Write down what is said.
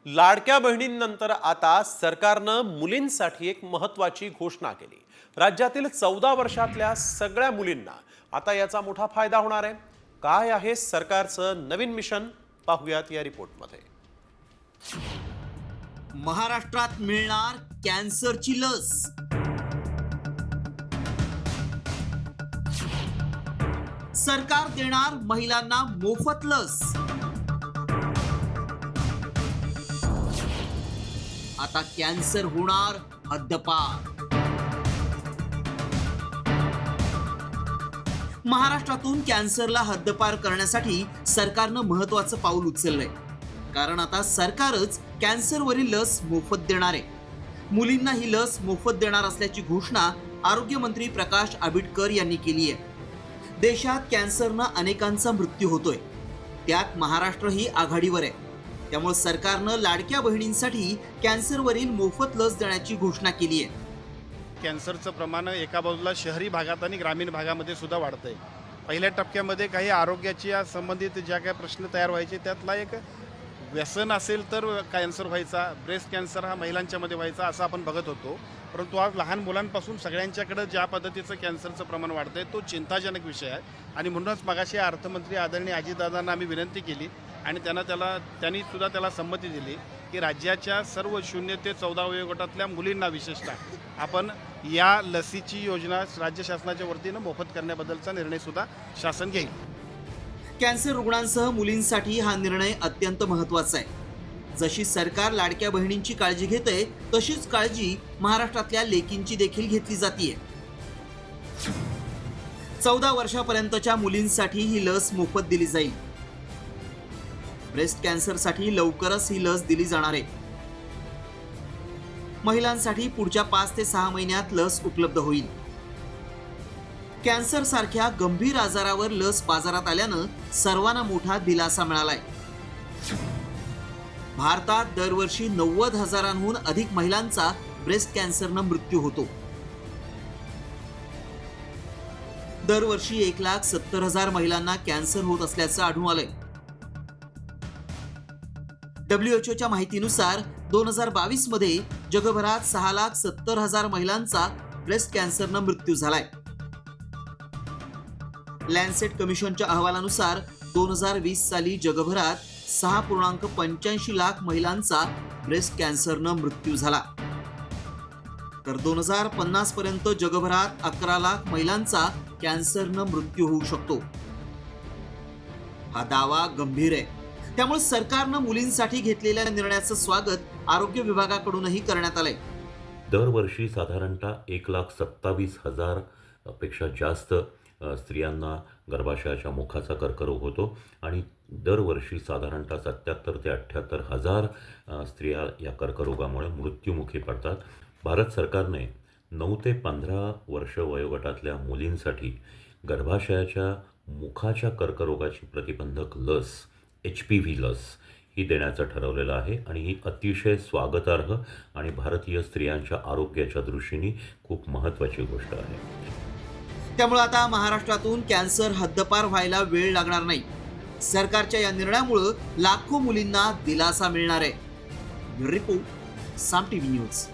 लाडक्या बहिणींनंतर आता सरकारनं मुलींसाठी एक महत्त्वाची घोषणा केली। राज्यातील 14 वर्षातल्या सगळ्या मुलींना आता याचा मोठा फायदा होणार आहे। काय आहे सरकारचं नवीन मिशन, पाहूयात या रिपोर्टमध्ये। महाराष्ट्रात मिळणार कॅन्सरची लस। सरकार देणार महिलांना मोफत लस। आता कॅन्सर होणार हद्दपार। महाराष्ट्रातून कॅन्सरला हद्दपार करण्यासाठी सरकारनं महत्त्वाचं पाऊल उचललंय। कारण आता सरकारच कॅन्सरवरील लस मोफत देणार आहे। मुलींना ही लस मोफत देणार असल्याची घोषणा आरोग्यमंत्री प्रकाश आंबेडकर यांनी केली आहे। देशात कॅन्सरनं अनेकांचा मृत्यू होतोय, त्यात महाराष्ट्रही आघाडीवर आहे। त्यामुळे सरकारनं लाडक्या बहिणींसाठी कॅन्सरवरील मोफत लस देण्याची घोषणा केली आहे। कॅन्सरचं प्रमाण एका बाजूला शहरी भागात आणि ग्रामीण भागामध्ये सुद्धा वाढतंय। पहिल्या टप्प्यामध्ये काही आरोग्याच्या संबंधित ज्या काही प्रश्न तयार व्हायचे त्यातला एक व्यसन असेल तर कॅन्सर व्हायचा, ब्रेस्ट कॅन्सर हा महिलांच्यामध्ये व्हायचा असं आपण बघत होतो। परंतु आज लहान मुलांपासून सगळ्यांच्याकडे ज्या पद्धतीचं कॅन्सरचं प्रमाण वाढतंय तो चिंताजनक विषय आहे। आणि म्हणूनच मगाशी अर्थमंत्री आदरणीय अजितदादांना आम्ही विनंती केली आणि त्यांनी सुद्धा त्याला संमती दिली की राज्याच्या सर्व 0 ते 14 वयोगटातल्या मुलींना विशेषतः आपण या लसीची योजना राज्य शासनाच्या वतीनं मोफत करण्याबद्दलचा निर्णय सुद्धा शासन घेईल। कॅन्सर रुग्णांसह मुलींसाठी हा निर्णय अत्यंत महत्त्वाचा आहे। जशी सरकार लाडक्या बहिणींची काळजी घेते तशीच काळजी महाराष्ट्रातल्या लेकींची देखील घेतली जाते। 14 वर्षापर्यंतच्या मुलींसाठी ही लस मोफत दिली जाईल। ब्रेस्ट कॅन्सरसाठी लवकरच ही लस दिली जाणार आहे। महिलांसाठी पुढच्या 5 ते 6 महिन्यात लस उपलब्ध होईल। कॅन्सर सारख्या गंभीर आजारावर लस बाजारात आल्यानं सर्वांना मोठा दिलासा मिळालाय। भारतात दरवर्षी 90,000हून अधिक महिलांचा ब्रेस्ट कॅन्सरनं मृत्यू होतो। दरवर्षी 1,70,000 महिलांना कॅन्सर होत असल्याचं आढळून आलंय। WHO माहितीनुसार 2022 मध्ये जगभरात 6,70,000 महिलांचा ब्रेस्ट कॅन्सरनं मृत्यू झालाय। लॅन्सेट कमिशनच्या अहवालानुसार 2020 साली जगभरात 6.85 लाख महिलांचा ब्रेस्ट कॅन्सरनं मृत्यू झाला, तर 2050 पर्यंत जगभरात 11 लाख महिलांचा कॅन्सरनं मृत्यू होऊ शकतो। हा दावा गंभीर आहे। त्यामुळे सरकारनं मुलींसाठी घेतलेल्या निर्णयाचं स्वागत आरोग्य विभागाकडूनही करण्यात आलंय। दरवर्षी साधारणतः 1,27,000 पेक्षा जास्त स्त्रियांना गर्भाशयाच्या मुखाचा कर्करोग होतो आणि दरवर्षी साधारणतः 77,000 ते 78,000 स्त्रिया या कर्करोगामुळे मृत्युमुखी पडतात। भारत सरकारने 9 ते 15 वर्ष वयोगटातल्या मुलींसाठी गर्भाशयाच्या मुखाच्या कर्करोगाची प्रतिबंधक लस HPV लस ही देण्याचं ठरवलेलं आहे आणि ही अतिशय स्वागतार्ह आणि भारतीय स्त्रियांच्या आरोग्याच्या दृष्टीने खूप महत्त्वाची गोष्ट आहे। त्यामुळे आता महाराष्ट्रातून कॅन्सर हद्दपार व्हायला वेळ लागणार नाही। सरकारच्या या निर्णयामुळे लाखो मुलींना दिलासा मिळणार आहे। रिपोर्ट साम टीव्ही न्यूज।